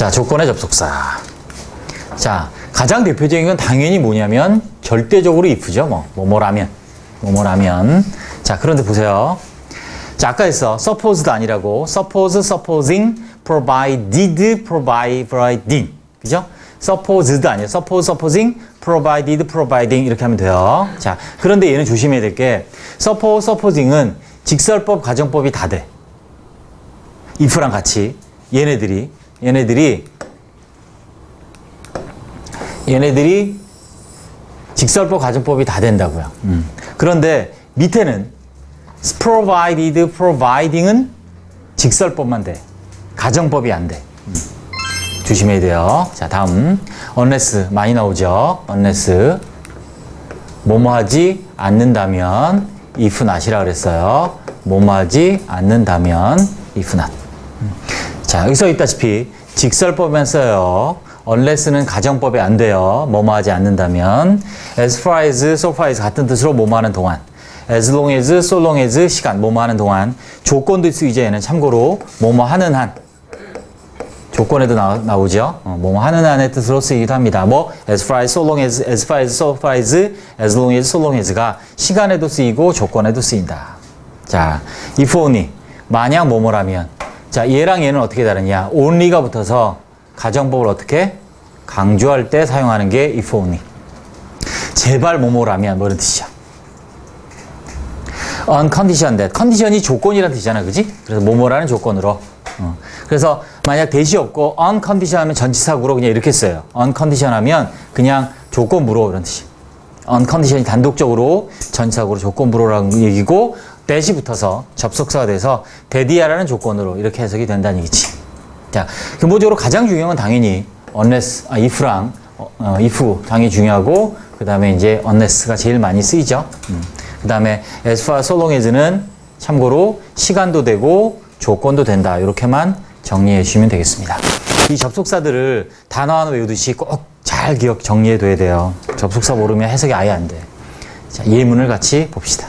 자, 조건의 접속사. 자, 가장 대표적인 건 당연히 뭐냐면 절대적으로 if죠. 뭐뭐라면. 자, 그런데 보세요. 자, 아까 했어. suppose도 아니라고. suppose, supposing, provided, providing. 그죠? supposed도 아니에요. suppose, supposing, provided, providing 이렇게 하면 돼요. 자, 그런데 얘는 조심해야 될 게 suppose, supposing은 직설법, 가정법이 다 돼. if랑 같이. 얘네들이 직설법, 가정법이 다 된다고요. 그런데 밑에는 provided, providing은 직설법만 돼. 가정법이 안 돼. 조심해야 돼요. 자, 다음 unless 많이 나오죠. unless 뭐뭐 하지 않는다면 if not이라 그랬어요. 뭐뭐 하지 않는다면 if not. 자, 여기 써 있다시피 직설법만 써요. unless는 가정법이 안 돼요. 뭐뭐 하지 않는다면 as far as, so far as 같은 뜻으로 뭐뭐 하는 동안 as long as, so long as 시간 뭐뭐 하는 동안 조건도 쓰이죠. 얘는 참고로 뭐뭐 하는 한 조건에도 나오죠. 뭐뭐 하는 한의 뜻으로 쓰이기도 합니다. 뭐 as far as, so long as, as far as, so far as, as long as, so long as가 시간에도 쓰이고 조건에도 쓰인다. 자, if only 만약 뭐뭐라면 자, 얘랑 얘는 어떻게 다르냐? only가 붙어서 가정법을 어떻게 강조할 때 사용하는 게 if only. 제발 뭐뭐라면 뭐 이런 뜻이죠. on condition that. 컨디션이 조건이라는 뜻이잖아. 그지? 그래서 뭐뭐라는 조건으로. 그래서 만약 대시 없고 on condition 하면 전치사구로 그냥 이렇게 써요. on condition 하면 그냥 조건부로 이런 뜻이. on condition이 단독적으로 전치사구로 조건부로라는 얘기고 대시 붙어서 접속사가 돼서 대디야라는 조건으로 이렇게 해석이 된다는 얘기지. 자, 근본적으로 가장 중요한 건 당연히 unless, if랑 if 당연히 중요하고 그 다음에 이제 unless가 제일 많이 쓰이죠. 그 다음에 as far as, so long as는 참고로 시간도 되고 조건도 된다. 이렇게만 정리해 주시면 되겠습니다. 이 접속사들을 단어 하나 외우듯이 꼭 잘 정리해 둬야 돼요. 접속사 모르면 해석이 아예 안 돼. 자, 예문을 같이 봅시다.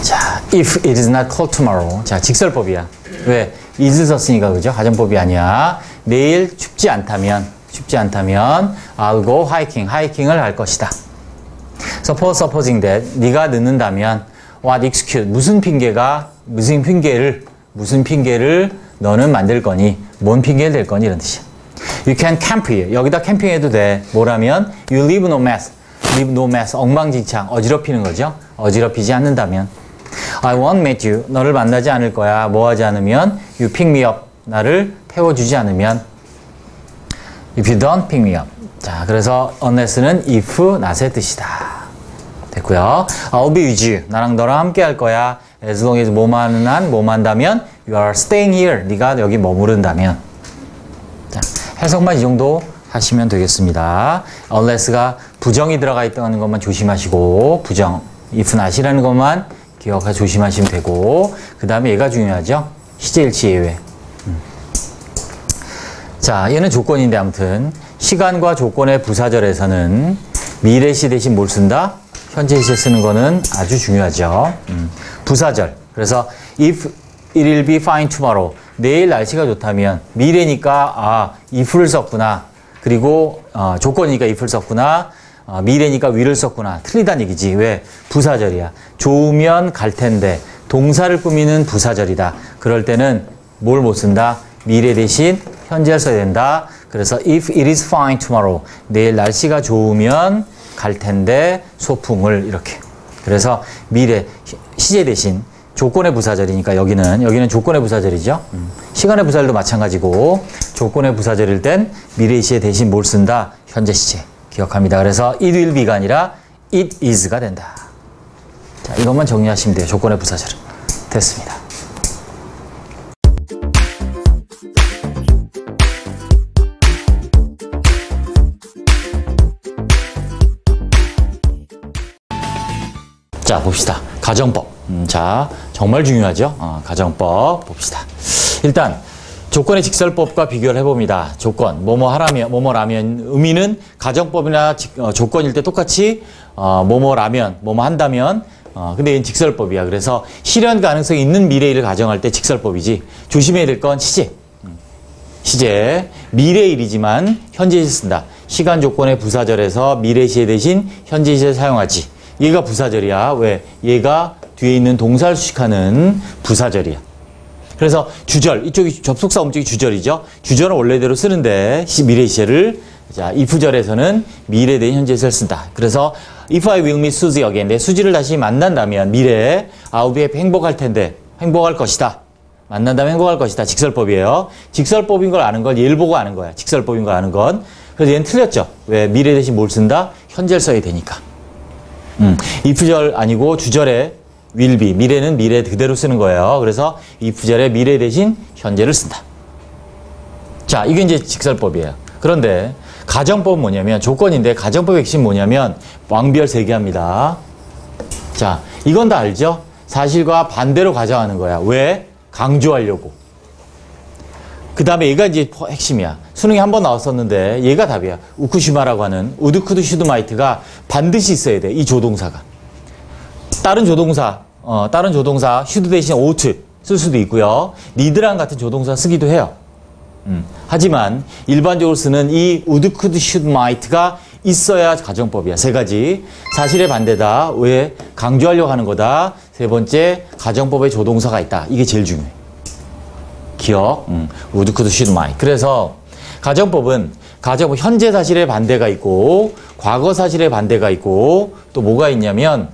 자, if it is not cold tomorrow. 자, 직설법이야. 왜? is 썼으니까, 그죠? 가정법이 아니야. 내일 춥지 않다면, I'll go hiking. 하이킹을 할 것이다. supposing that. 네가 늦는다면, what excuse. 무슨 핑계를 너는 만들 거니? 뭔 핑계를 댈 거니? 이런 뜻이야. You can camp here. 여기다 캠핑해도 돼. 뭐라면? You leave no mess. leave no mess. 엉망진창. 어지럽히는 거죠. 어지럽히지 않는다면. I won't meet you. 너를 만나지 않을 거야. 뭐 하지 않으면? You pick me up. 나를 태워주지 않으면. If you don't pick me up. 자, 그래서 unless는 if not의 뜻이다. 됐고요. I'll be with you. 나랑 너랑 함께 할 거야. As long as 뭐만 한, 뭐만 한다면 You are staying here. 네가 여기 머무른다면. 자, 해석만 이 정도 하시면 되겠습니다. unless가 부정이 들어가 있다는 것만 조심하시고 부정, if not이라는 것만 기억하셔 조심하시면 되고 그 다음에 얘가 중요하죠. 시제일치 예외. 자, 얘는 조건인데 아무튼 시간과 조건의 부사절에서는 미래시 대신 뭘 쓴다? 현재시에 쓰는 거는 아주 중요하죠. 부사절. 그래서 if it will be fine tomorrow. 내일 날씨가 좋다면 미래니까 if를 썼구나. 그리고 조건이니까 if를 썼구나. 미래니까 will을 썼구나. 틀리다는 얘기지. 왜? 부사절이야. 좋으면 갈 텐데 동사를 꾸미는 부사절이다. 그럴 때는 뭘 못 쓴다? 미래 대신 현재를 써야 된다. 그래서 if it is fine tomorrow. 내일 날씨가 좋으면 갈 텐데 소풍을 이렇게. 그래서 미래 시제 대신 조건의 부사절이니까 여기는 조건의 부사절이죠. 시간의 부사절도 마찬가지고 조건의 부사절일 땐 미래 시제 대신 뭘 쓴다? 현재 시제. 기억합니다. 그래서 it will be가 아니라 it is가 된다. 자, 이것만 정리하시면 돼요. 조건의 부사절은. 됐습니다. 자, 봅시다. 가정법. 자, 정말 중요하죠. 가정법 봅시다. 일단 조건의 직설법과 비교를 해봅니다. 조건, 뭐뭐라면 의미는 가정법이나 조건일 때 똑같이 뭐뭐라면, 뭐뭐 한다면 근데 얘는 직설법이야. 그래서 실현 가능성이 있는 미래일을 가정할 때 직설법이지. 조심해야 될 건 시제. 시제. 미래일이지만 현재 시제 쓴다. 시간 조건의 부사절에서 미래 시제 대신 현재 시제 사용하지. 얘가 부사절이야. 왜? 얘가 뒤에 있는 동사를 수식하는 부사절이야. 그래서 주절, 이쪽이 접속사 음쪽이 주절이죠. 주절은 원래대로 쓰는데 미래 시제를 자, if절에서는 미래 대신 현재 시제를 쓴다. 그래서 if I will meet Susie again, 내 수지를 다시 만난다면 미래에 I'll be happy, 행복할 텐데 행복할 것이다. 만난다면 행복할 것이다. 직설법이에요. 직설법인 걸 아는 걸 얘를 보고 아는 거야. 직설법인 걸 아는 건. 그래서 얘는 틀렸죠. 왜? 미래 대신 뭘 쓴다? 현재를 써야 되니까. if절 아니고 주절에 will be, 미래는 미래 그대로 쓰는 거예요. 그래서 if절에 미래 대신 현재를 쓴다. 자, 이게 이제 직설법이에요. 그런데 가정법은 뭐냐면 조건인데 가정법의 핵심 뭐냐면 왕별 3개 합니다. 자, 이건 다 알죠? 사실과 반대로 가정하는 거야. 왜? 강조하려고. 그 다음에 얘가 이제 핵심이야. 수능에 한 번 나왔었는데 얘가 답이야. 우쿠시마라고 하는 우드, 쿠드, 슈드, 마이트가 반드시 있어야 돼. 이 조동사가. 다른 조동사 슈드 대신 ought 쓸 수도 있고요. 니드랑 같은 조동사 쓰기도 해요. 하지만 일반적으로 쓰는 이 would, could, should, might가 있어야 가정법이야. 3가지. 사실의 반대다. 왜? 강조하려고 하는 거다. 3번째, 가정법의 조동사가 있다. 이게 제일 중요해. 기억. would, could, should, might. 그래서 가정법은 현재 사실의 반대가 있고 과거 사실의 반대가 있고 또 뭐가 있냐면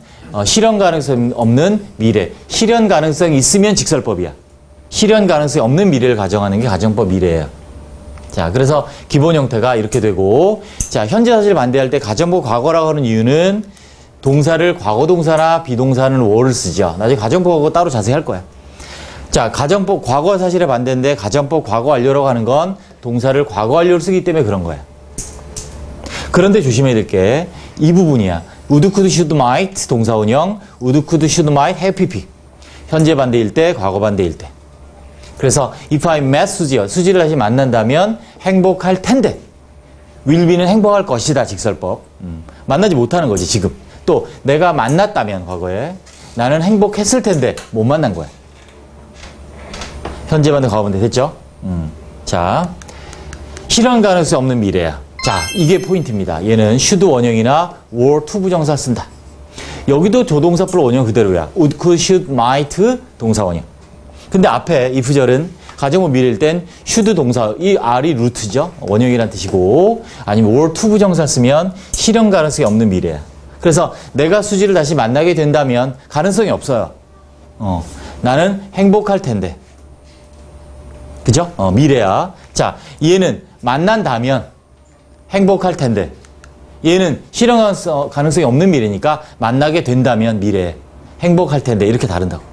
실현 가능성 없는 미래. 실현 가능성이 있으면 직설법이야. 실현 가능성이 없는 미래를 가정하는 게 가정법 미래예요. 자, 그래서 기본 형태가 이렇게 되고, 자, 현재 사실을 반대할 때 가정법 과거라고 하는 이유는 동사를 과거 동사나 비동사는 were를 쓰죠. 나중에 가정법하고 따로 자세히 할 거야. 자, 가정법 과거 사실에 반대인데 가정법 과거 완료라고 하는 건 동사를 과거 완료로 쓰기 때문에 그런 거야. 그런데 조심해야 될 게 이 부분이야. would, could, should, might 동사 원형, would, could, should, might, have, pp. 현재 반대일 때, 과거 반대일 때. 그래서 if I met 수지요. 수지를 다시 만난다면 행복할 텐데. will be는 행복할 것이다. 직설법. 만나지 못하는 거지 지금. 또 내가 만났다면 과거에 나는 행복했을 텐데 못 만난 거야. 현재 반대 과거 반대 됐죠? 자, 실현 가능성이 없는 미래야. 자, 이게 포인트입니다. 얘는 should 원형이나 were to 부정사를 쓴다. 여기도 조동사 플러 원형 그대로야. would, could, should, might 동사 원형. 근데 앞에 if절은 가정법 미래일 땐 should 동사, 이 R이 루트죠. 원형이란 뜻이고 아니면 were to 부정사 쓰면 실현 가능성이 없는 미래야. 그래서 내가 수지를 다시 만나게 된다면 가능성이 없어요. 나는 행복할 텐데. 그죠? 미래야. 자, 얘는 만난다면 행복할 텐데. 얘는 실현 가능성이 없는 미래니까 만나게 된다면 미래. 행복할 텐데. 이렇게 다른다고.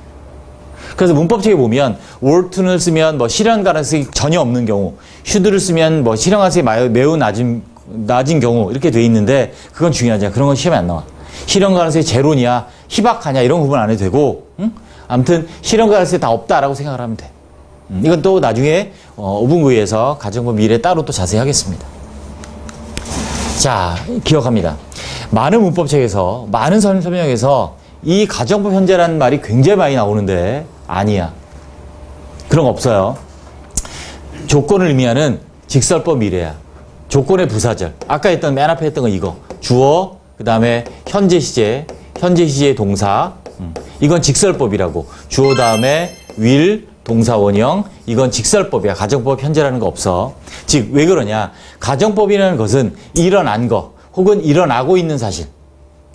그래서 문법책에 보면 were to를 쓰면 뭐 실현 가능성이 전혀 없는 경우, should를 쓰면 뭐 실현 가능성이 매우 낮은 경우 이렇게 돼 있는데 그건 중요하지 않아. 그런 건 시험에 안 나와. 실현 가능성이 제로냐, 희박하냐 이런 구분 안 해도 되고, 아무튼 실현 가능성이 다 없다라고 생각을 하면 돼. 이건 또 나중에 5분구에서 가정법 미래 따로 또 자세히 하겠습니다. 자, 기억합니다. 많은 문법책에서, 많은 설명에서 이 가정법 현재라는 말이 굉장히 많이 나오는데 아니야. 그런 거 없어요. 조건을 의미하는 직설법 미래야. 조건의 부사절. 아까 했던 맨 앞에 했던 거 이거. 주어, 그 다음에 현재 시제 동사. 이건 직설법이라고. 주어 다음에 will, 동사 원형. 이건 직설법이야. 가정법 현재라는 거 없어. 즉, 왜 그러냐. 가정법이라는 것은 일어난 거 혹은 일어나고 있는 사실.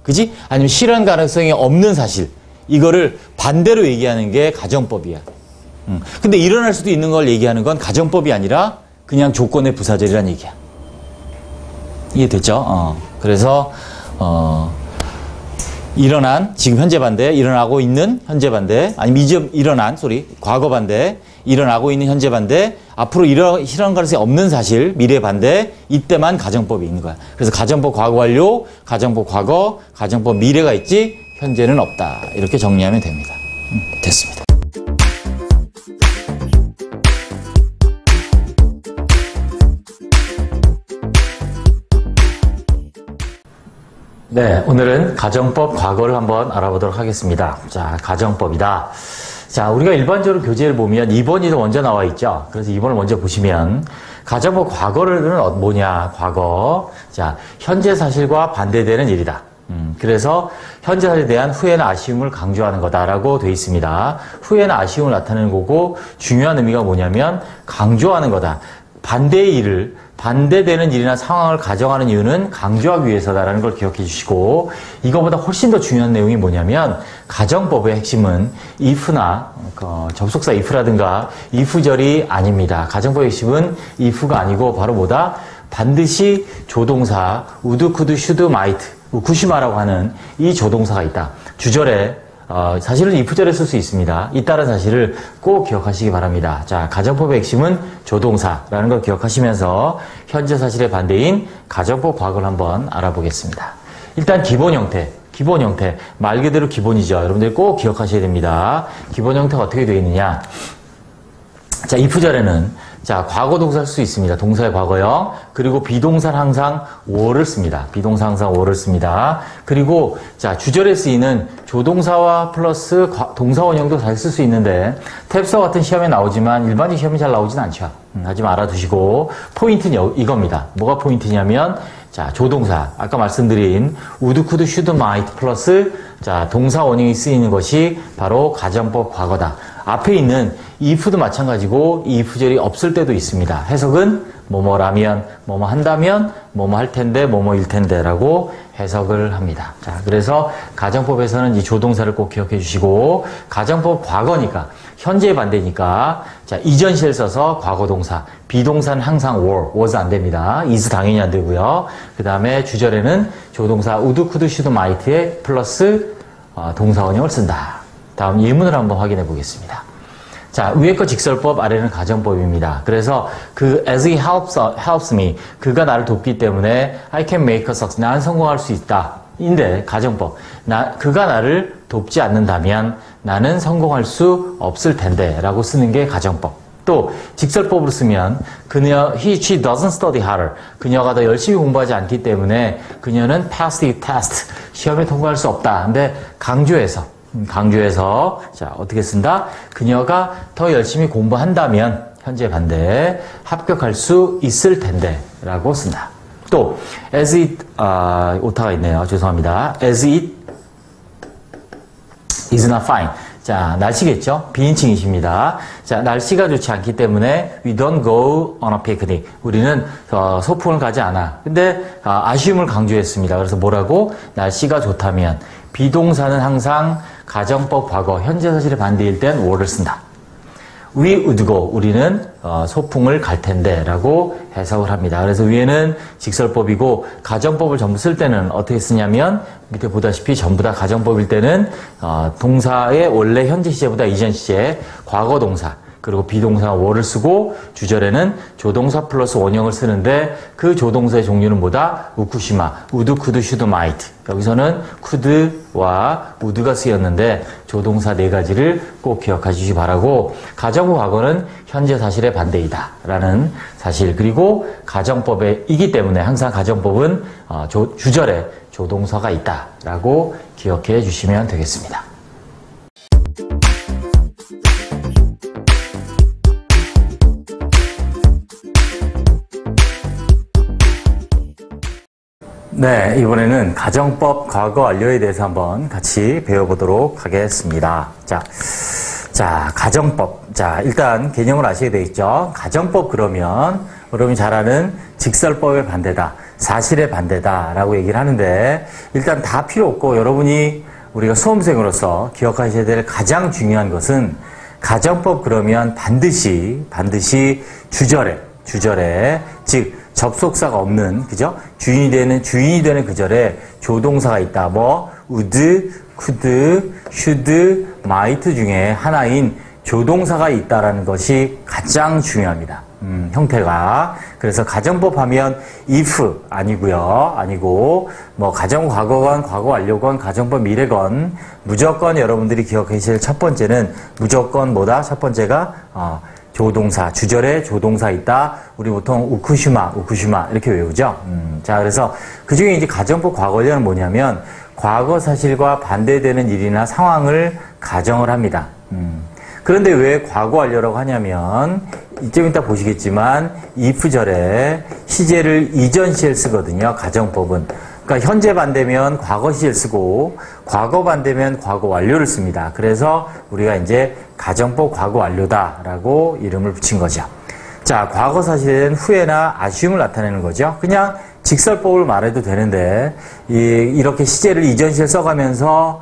그지? 아니면 실현 가능성이 없는 사실. 이거를 반대로 얘기하는 게 가정법이야. 근데 일어날 수도 있는 걸 얘기하는 건 가정법이 아니라 그냥 조건의 부사절이란 얘기야. 이해됐죠? 그래서 일어난, 지금 현재 반대, 일어나고 있는 현재 반대, 아니면 이제 과거 반대, 일어나고 있는 현재 반대, 앞으로 실현 가능성이 없는 사실, 미래 반대, 이때만 가정법이 있는 거야. 그래서 가정법 과거 완료, 가정법 과거, 가정법 미래가 있지, 현재는 없다. 이렇게 정리하면 됩니다. 됐습니다. 네, 오늘은 가정법 과거를 한번 알아보도록 하겠습니다. 자, 가정법이다. 자, 우리가 일반적으로 교재를 보면 2번이 더 먼저 나와 있죠. 그래서 2번을 먼저 보시면 가정법 과거는 뭐냐? 과거. 자, 현재 사실과 반대되는 일이다. 그래서 현재 사실에 대한 후회나 아쉬움을 강조하는 거다라고 되어 있습니다. 후회나 아쉬움을 나타내는 거고 중요한 의미가 뭐냐면 강조하는 거다. 반대의 일을 반대되는 일이나 상황을 가정하는 이유는 강조하기 위해서다라는 걸 기억해 주시고 이거보다 훨씬 더 중요한 내용이 뭐냐면 가정법의 핵심은 if나 접속사 if라든가 if절이 아닙니다. 가정법의 핵심은 if가 아니고 바로 뭐다? 반드시 조동사 would, could, should, might, 우쿠시마라고 하는 이 조동사가 있다. 주절에 사실은 if절에 쓸 수 있습니다. 있다는 사실을 꼭 기억하시기 바랍니다. 자, 가정법의 핵심은 조동사라는 걸 기억하시면서 현재 사실의 반대인 가정법 과거를 한번 알아보겠습니다. 일단 기본 형태, 말 그대로 기본이죠. 여러분들이 꼭 기억하셔야 됩니다. 기본 형태가 어떻게 되어 있느냐. 자, if절에는 자, 과거 동사를 쓸 수 있습니다. 동사의 과거형. 그리고 비동사는 항상 were를 씁니다. 비동사 항상 were를 씁니다. 그리고 자, 주절에 쓰이는 조동사와 플러스 동사 원형도 잘 쓸 수 있는데 탭서 같은 시험에 나오지만 일반적 시험에 잘 나오진 않죠. 하지만 알아두시고 포인트는 이겁니다. 뭐가 포인트냐면 자, 조동사. 아까 말씀드린 would, could, should, might 플러스 자, 동사 원형이 쓰이는 것이 바로 가정법 과거다. 앞에 있는 if도 마찬가지고 이 if절이 없을 때도 있습니다. 해석은 뭐뭐라면, 뭐뭐 한다면, 뭐뭐 할 텐데, 뭐뭐일 텐데 라고 해석을 합니다. 자, 그래서 가정법에서는 이 조동사를 꼭 기억해 주시고 가정법 과거니까 현재의 반대니까 자, 이전 시를 써서 과거 동사, 비동사는 항상 was 안 됩니다. is 당연히 안 되고요. 그 다음에 주절에는 조동사 would, could, should, might에 플러스 동사 원형을 쓴다. 다음 예문을 한번 확인해 보겠습니다. 자, 위에 거 직설법, 아래는 가정법입니다. 그래서 as he helps me, 그가 나를 돕기 때문에 I can make a success, 난 성공할 수 있다. 인데 가정법, 그가 나를 돕지 않는다면 나는 성공할 수 없을 텐데 라고 쓰는 게 가정법. 또 직설법으로 쓰면 she doesn't study harder. 그녀가 더 열심히 공부하지 않기 때문에 그녀는 pass the test, 시험에 통과할 수 없다. 근데 강조해서 자, 어떻게 쓴다? 그녀가 더 열심히 공부한다면 현재 반대 합격할 수 있을 텐데 라고 쓴다. 또 as it 오타가 있네요. 죄송합니다. as it is not fine. 자, 날씨겠죠? 비인칭이십니다. 자, 날씨가 좋지 않기 때문에 we don't go on a picnic. 우리는 소풍을 가지 않아. 근데 아쉬움을 강조했습니다. 그래서 뭐라고? 날씨가 좋다면 비동사는 항상 가정법 과거, 현재 사실의 반대일 땐 were를 쓴다. We would go, 우리는 소풍을 갈 텐데 라고 해석을 합니다. 그래서 위에는 직설법이고 가정법을 전부 쓸 때는 어떻게 쓰냐면 밑에 보다시피 전부 다 가정법일 때는 동사의 원래 현재 시제보다 이전 시제, 과거 동사, 그리고 비동사 were를 쓰고 주절에는 조동사 플러스 원형을 쓰는데 그 조동사의 종류는 뭐다? 우쿠시마, would, could, should, might. 여기서는 could와 would가 쓰였는데 조동사 네 가지를 꼭 기억하시기 바라고 가정법 과거는 현재 사실의 반대이다 라는 사실. 그리고 가정법이기 때문에 항상 가정법은 주절에 조동사가 있다 라고 기억해 주시면 되겠습니다. 네, 이번에는 가정법 과거 완료에 대해서 한번 같이 배워보도록 하겠습니다. 자, 가정법. 자, 일단 개념을 아셔야 되겠죠? 가정법 그러면 여러분이 잘 아는 직설법의 반대다, 사실의 반대다 라고 얘기를 하는데 일단 다 필요 없고 여러분이 우리가 수험생으로서 기억하셔야 될 가장 중요한 것은 가정법 그러면 반드시 주절에 즉 접속사가 없는, 그죠? 주인이 되는 그 절에 조동사가 있다. would, could, should, might 중에 하나인 조동사가 있다라는 것이 가장 중요합니다. 형태가. 그래서 가정법 하면 if 아니고 가정 과거건 과거 완료건 가정법 미래건 무조건 여러분들이 기억하실 첫 번째는 무조건 첫 번째가 조동사, 주절에 조동사 있다. 우리 보통 우쿠슈마 이렇게 외우죠. 자, 그래서 그 중에 이제 가정법 과거 완료는 뭐냐면 과거 사실과 반대되는 일이나 상황을 가정을 합니다. 그런데 왜 과거 완료라고 하냐면 좀 이따 보시겠지만 if절에 시제를 이전 시에 쓰거든요. 가정법은. 그러니까 현재 반대면 과거 시제를 쓰고 과거 반대면 과거 완료를 씁니다. 그래서 우리가 이제 가정법 과거 완료다라고 이름을 붙인 거죠. 자, 과거 사실은 후회나 아쉬움을 나타내는 거죠. 그냥 직설법을 말해도 되는데 이렇게 시제를 이전 시에 써가면서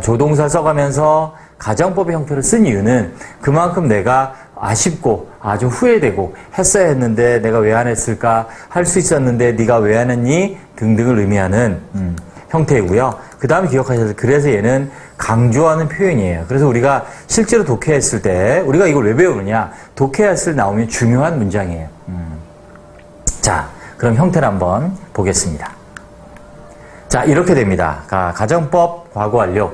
조동사 써가면서 가정법의 형태를 쓴 이유는 그만큼 내가 아쉽고 아주 후회되고 했어야 했는데 내가 왜 안 했을까, 할 수 있었는데 네가 왜 안 했니 등등을 의미하는 형태이고요. 그 다음에 기억하셔야 될, 그래서 얘는 강조하는 표현이에요. 그래서 우리가 실제로 독해했을 때 우리가 이걸 왜 배우느냐, 독해했을 때 나오면 중요한 문장이에요. 자, 그럼 형태를 한번 보겠습니다. 자, 이렇게 됩니다. 가정법 과거 완료.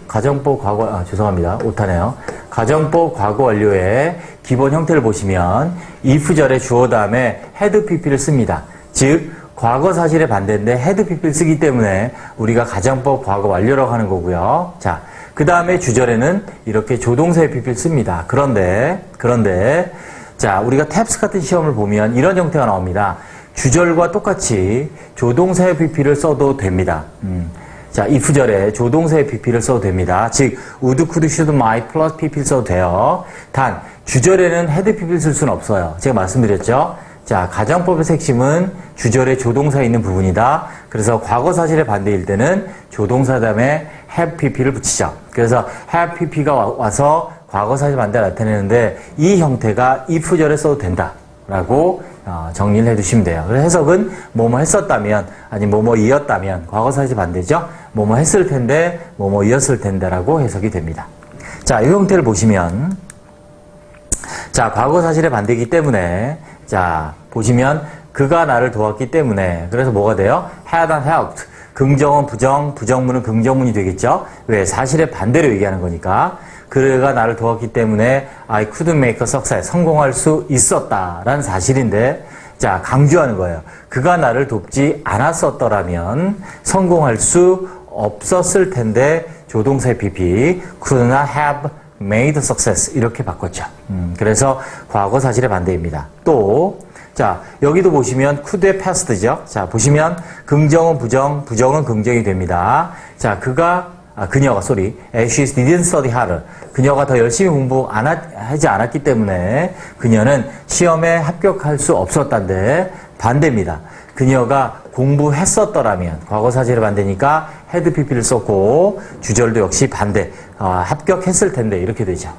가정법 과거, 죄송합니다. 오타네요. 가정법 과거 완료의 기본 형태를 보시면 if절에 주어 다음에 had pp를 씁니다. 즉, 과거 사실의 반대인데 had pp를 쓰기 때문에 우리가 가정법 과거 완료라고 하는 거고요. 자, 그 다음에 주절에는 이렇게 조동사의 pp를 씁니다. 그런데, 자, 우리가 탭스 같은 시험을 보면 이런 형태가 나옵니다. 주절과 똑같이 조동사의 pp를 써도 됩니다. 자, if절에 조동사의 pp를 써도 됩니다. 즉, would, could, should, might 플러스 pp를 써도 돼요. 단, 주절에는 had pp를 쓸 수는 없어요. 제가 말씀드렸죠? 자, 가정법의 핵심은 주절에 조동사 있는 부분이다. 그래서 과거 사실의 반대일 때는 조동사 다음에 have pp를 붙이죠. 그래서 have pp가 와서 과거 사실 반대를 나타내는데 이 형태가 if절에 써도 된다라고 정리를 해두시면 돼요. 그래서 해석은 뭐뭐 했었다면, 아니 뭐뭐이었다면, 과거 사실 반대죠. 뭐뭐 했을 텐데, 뭐뭐이었을 텐데라고 해석이 됩니다. 자, 이 형태를 보시면, 자, 과거 사실의 반대이기 때문에, 자, 보시면 그가 나를 도왔기 때문에, 그래서 뭐가 돼요? had and helped. 긍정은 부정, 부정문은 긍정문이 되겠죠. 왜? 사실의 반대로 얘기하는 거니까. 그가 나를 도왔기 때문에 I could make a success, 성공할 수 있었다라는 사실인데, 자, 강조하는 거예요. 그가 나를 돕지 않았었더라면 성공할 수 없었을 텐데 조동사의 pp could not have made a success 이렇게 바꿨죠. 그래서 과거 사실의 반대입니다. 또, 자, 여기도 보시면 could의 past죠. 자, 보시면 긍정은 부정, 부정은 긍정이 됩니다. 자, 그녀가 she didn't study harder. 그녀가 더 열심히 공부하지 않았기 때문에 그녀는 시험에 합격할 수 없었단데 반대입니다. 그녀가 공부했었더라면, 과거 사실의 반대니까 had pp를 썼고 주절도 역시 반대, 합격했을 텐데 이렇게 되죠.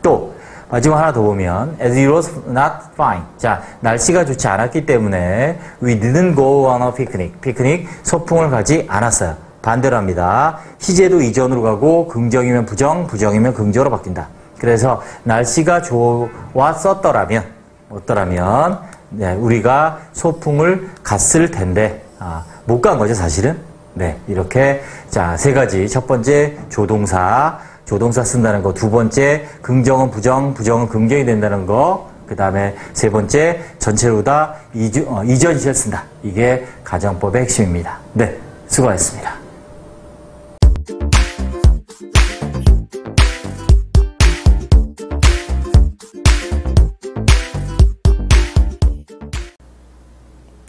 또 마지막 하나 더 보면 as it was not fine. 자, 날씨가 좋지 않았기 때문에 we didn't go on a picnic. 피크닉, 소풍을 가지 않았어요. 반대로 합니다. 시제도 이전으로 가고 긍정이면 부정, 부정이면 긍정으로 바뀐다. 그래서 날씨가 좋았었더라면, 네, 우리가 소풍을 갔을 텐데, 못 간 거죠, 사실은. 네, 이렇게, 자, 세 가지. 첫 번째, 조동사 쓴다는 거. 두 번째, 긍정은 부정, 부정은 긍정이 된다는 거. 그 다음에 세 번째, 전체로 다 이전 시를 쓴다. 이게 가정법의 핵심입니다. 네, 수고하셨습니다.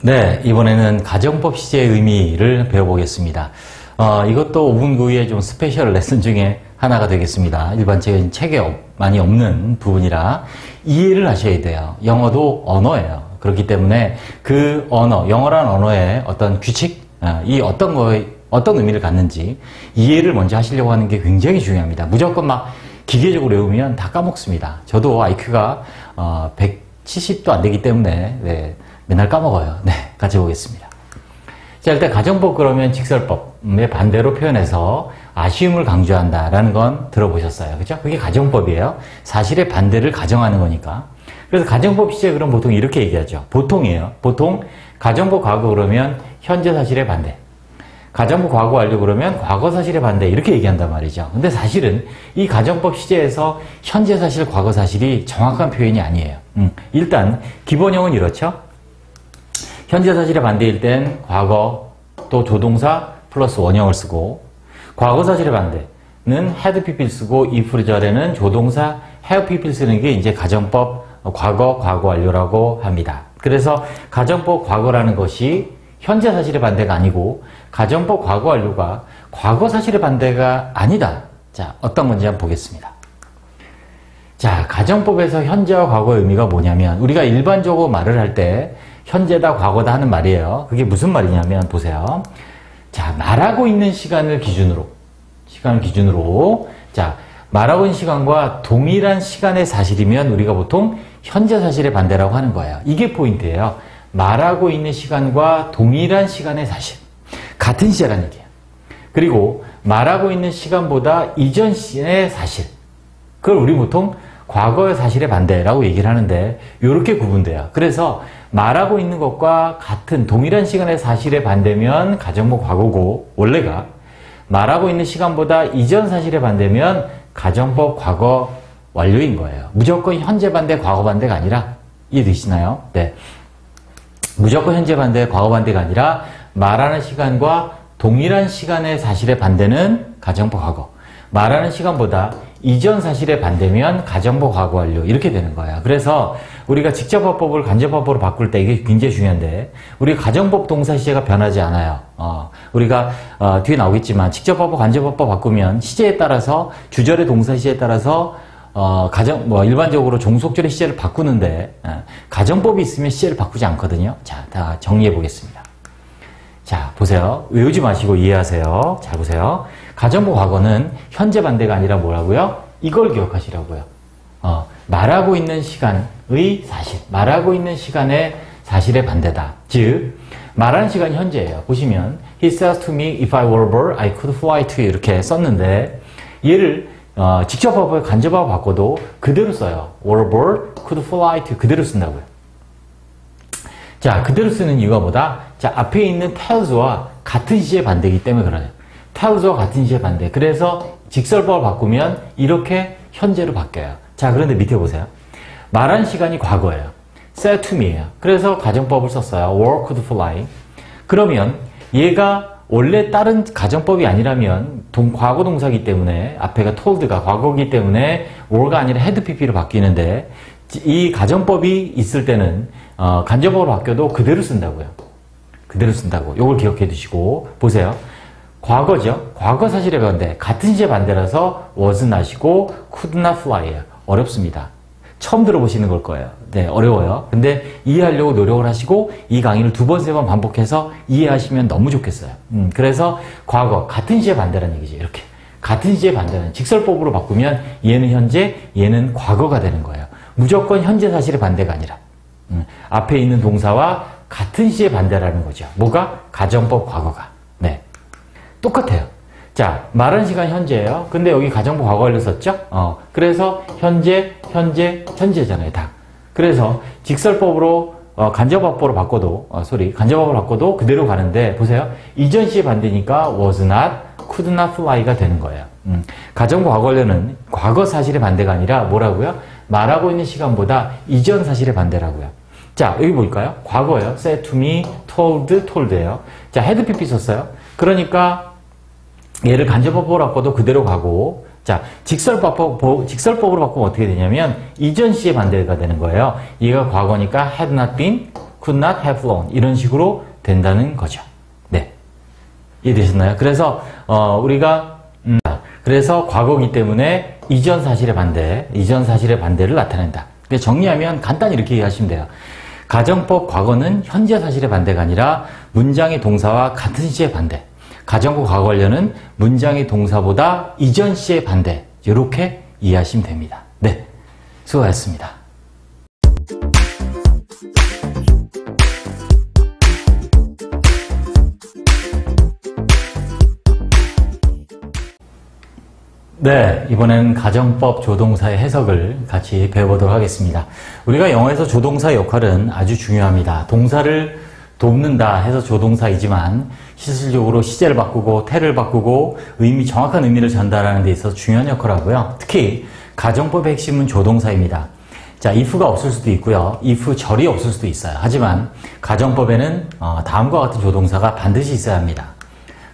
네, 이번에는 가정법 시제의 의미를 배워보겠습니다. 이것도 5분 구의 좀 스페셜 레슨 중에 하나가 되겠습니다. 일반적인 책에 많이 없는 부분이라 이해를 하셔야 돼요. 영어도 언어예요. 그렇기 때문에 그 언어, 영어라는 언어의 어떤 규칙, 이 어떤 의미를 갖는지 이해를 먼저 하시려고 하는 게 굉장히 중요합니다. 무조건 막 기계적으로 외우면 다 까먹습니다. 저도 IQ가 170도 안 되기 때문에 네, 맨날 까먹어요. 네, 같이 보겠습니다. 자, 일단 가정법 그러면 직설법의 반대로 표현해서 아쉬움을 강조한다라는 건 들어보셨어요. 그죠? 그게 가정법이에요. 사실의 반대를 가정하는 거니까. 그래서 가정법 시제 그럼 보통 이렇게 얘기하죠. 보통이에요. 보통 가정법 과거 그러면 현재 사실의 반대. 가정법 과거 완료 그러면 과거 사실의 반대 이렇게 얘기한단 말이죠. 근데 사실은 이 가정법 시제에서 현재 사실, 과거 사실이 정확한 표현이 아니에요. 일단 기본형은 이렇죠. 현재 사실의 반대일 땐 과거 또 조동사 플러스 원형을 쓰고, 과거 사실의 반대는 had pp를 쓰고 if 절에는 조동사 have pp를 쓰는 게 이제 가정법 과거 완료라고 합니다. 그래서 가정법 과거라는 것이 현재 사실의 반대가 아니고 가정법 과거 완료가 과거 사실의 반대가 아니다. 자, 어떤 건지 한번 보겠습니다. 자, 가정법에서 현재와 과거의 의미가 뭐냐면, 우리가 일반적으로 말을 할 때 현재다 과거다 하는 말이에요. 그게 무슨 말이냐면 보세요. 자, 말하고 있는 시간을 기준으로 자, 말하고 있는 시간과 동일한 시간의 사실이면 우리가 보통 현재 사실의 반대라고 하는 거예요. 이게 포인트예요. 말하고 있는 시간과 동일한 시간의 사실. 같은 시제라는 얘기예요. 그리고 말하고 있는 시간보다 이전 시의 사실. 그걸 우리 보통 과거의 사실의 반대라고 얘기를 하는데, 이렇게 구분돼요. 그래서 말하고 있는 것과 같은 동일한 시간의 사실의 반대면 가정법 과거고, 원래가 말하고 있는 시간보다 이전 사실의 반대면 가정법 과거 완료인 거예요. 무조건 현재 반대, 과거 반대가 아니라, 이해되시나요? 네. 무조건 현재 반대, 과거 반대가 아니라 말하는 시간과 동일한 시간의 사실의 반대는 가정법 과거. 말하는 시간보다 이전 사실의 반대면 가정법 과거 완료. 이렇게 되는 거예요. 그래서 우리가 직접화법을 간접화법으로 바꿀 때 이게 굉장히 중요한데, 우리 가정법 동사 시제가 변하지 않아요. 우리가 뒤에 나오겠지만 직접화법, 간접화법 바꾸면 시제에 따라서, 주절의 동사 시제에 따라서 일반적으로 종속절의 시제를 바꾸는데, 가정법이 있으면 시제를 바꾸지 않거든요. 자, 다 정리해 보겠습니다. 자, 보세요. 외우지 마시고 이해하세요. 잘 보세요. 가정법 과거는 현재 반대가 아니라 뭐라고요? 이걸 기억하시라고요. 말하고 있는 시간의 사실, 말하고 있는 시간의 사실의 반대다. 즉, 말하는 시간이 현재예요. 보시면 He says to me, if I were a bird, I could fly to you 이렇게 썼는데, 얘를 직접화법, 간접화법 바꿔도 그대로 써요. were a bird, could fly to you 그대로 쓴다고요. 자, 그대로 쓰는 이유가 뭐다? 자, 앞에 있는 tells와 같은 시제 반대이기 때문에 그러네요. tells와 같은 시제 반대. 그래서 직설법을 바꾸면 이렇게 현재로 바뀌어요. 자, 그런데 밑에 보세요. 말한 시간이 과거예요. said to me예요. 그래서 가정법을 썼어요. were, could fly. 그러면 얘가 원래 다른 가정법이 아니라면 과거 동사이기 때문에, 앞에가 told가 과거이기 때문에 were가 아니라 had pp로 바뀌는데, 이 가정법이 있을 때는 간접법으로 바뀌어도 그대로 쓴다고요. 그대로 쓴다고. 요걸 기억해 두시고 보세요. 과거죠. 과거 사실의 반대. 같은 시제 반대라서 was not이고 could not fly예요. 어렵습니다. 처음 들어보시는 걸 거예요. 네, 어려워요. 근데 이해하려고 노력을 하시고 이 강의를 2번, 3번 반복해서 이해하시면 너무 좋겠어요. 그래서 과거, 같은 시제 반대라는 얘기죠. 이렇게. 같은 시제 반대는 직설법으로 바꾸면 얘는 현재, 얘는 과거가 되는 거예요. 무조건 현재 사실의 반대가 아니라 앞에 있는 동사와 같은 시제 반대라는 거죠. 뭐가? 가정법 과거가. 네, 똑같아요. 자, 말하는 시간 현재예요. 근데 여기 가정법 과거 완료 썼죠? 그래서 현재잖아요, 다. 그래서 직설법으로 간접화법으로 바꿔도 간접화법으로 바꿔도 그대로 가는데, 보세요. 이전 시제 반대니까 was not, could not fly가 되는 거예요. 가정법 과거 완료는 과거 사실의 반대가 아니라 뭐라고요? 말하고 있는 시간보다 이전 사실의 반대라고요. 자, 여기 볼까요? 과거예요. said to me, told예요. 자, had pp 썼어요. 그러니까 얘를 간접법으로 바꿔도 그대로 가고, 자, 직설법으로 바꾸면 어떻게 되냐면 이전 시의 반대가 되는 거예요. 얘가 과거니까 had not been, could not have flown 이런 식으로 된다는 거죠. 네, 이해되셨나요? 그래서 그래서 과거이기 때문에 이전 사실의 반대를 나타낸다. 정리하면 간단히 이렇게 이해하시면 돼요. 가정법 과거는 현재 사실의 반대가 아니라 문장의 동사와 같은 시의 반대. 가정법 과거 완료는 문장의 동사보다 이전 시의 반대. 이렇게 이해하시면 됩니다. 네, 수고하셨습니다. 네, 이번에는 가정법 조동사의 해석을 같이 배워보도록 하겠습니다. 우리가 영어에서 조동사의 역할은 아주 중요합니다. 동사를 돕는다 해서 조동사이지만 실질적으로 시제를 바꾸고 태를 바꾸고 정확한 의미를 전달하는 데 있어서 중요한 역할을 하고요. 특히 가정법의 핵심은 조동사입니다. 자, if가 없을 수도 있고요. if 절이 없을 수도 있어요. 하지만 가정법에는 다음과 같은 조동사가 반드시 있어야 합니다.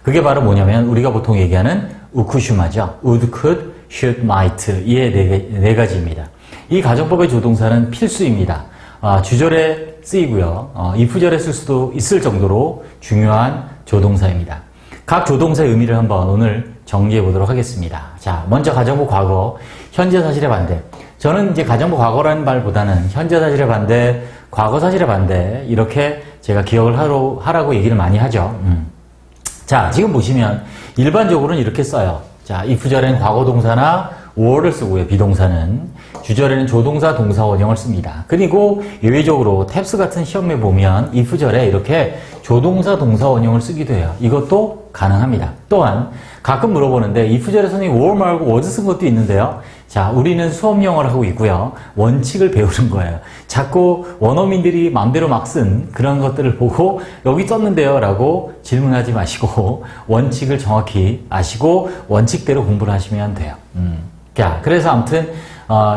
그게 바로 뭐냐면 우리가 보통 얘기하는 우쿠슈마죠. would, could, should, might 이의 네 가지입니다. 이 가정법의 조동사는 필수입니다. 주절에 쓰이고요. if절에 쓸 수도 있을 정도로 중요한 조동사입니다. 각 조동사의 의미를 한번 오늘 정리해 보도록 하겠습니다. 자, 먼저 가정법 과거, 현재 사실의 반대. 저는 이제 가정법 과거라는 말보다는 현재 사실의 반대, 과거 사실의 반대 이렇게 제가 기억을 하라고 얘기를 많이 하죠. 자, 지금 보시면 일반적으로는 이렇게 써요. 자, if절에는 과거 동사나 were를 쓰고요. 비동사는 주절에는 조동사 동사 원형을 씁니다. 그리고 예외적으로 탭스 같은 시험에 보면 if절에 이렇게 조동사 동사 원형을 쓰기도 해요. 이것도 가능합니다. 또한 가끔 물어보는데 if절에 선생님 were 말고 was 쓴 것도 있는데요. 자, 우리는 수업 영어를 하고 있고요. 원칙을 배우는 거예요. 자꾸 원어민들이 마음대로 막 쓴 그런 것들을 보고 여기 썼는데요 라고 질문하지 마시고 원칙을 정확히 아시고 원칙대로 공부를 하시면 돼요. 자, 그래서 아무튼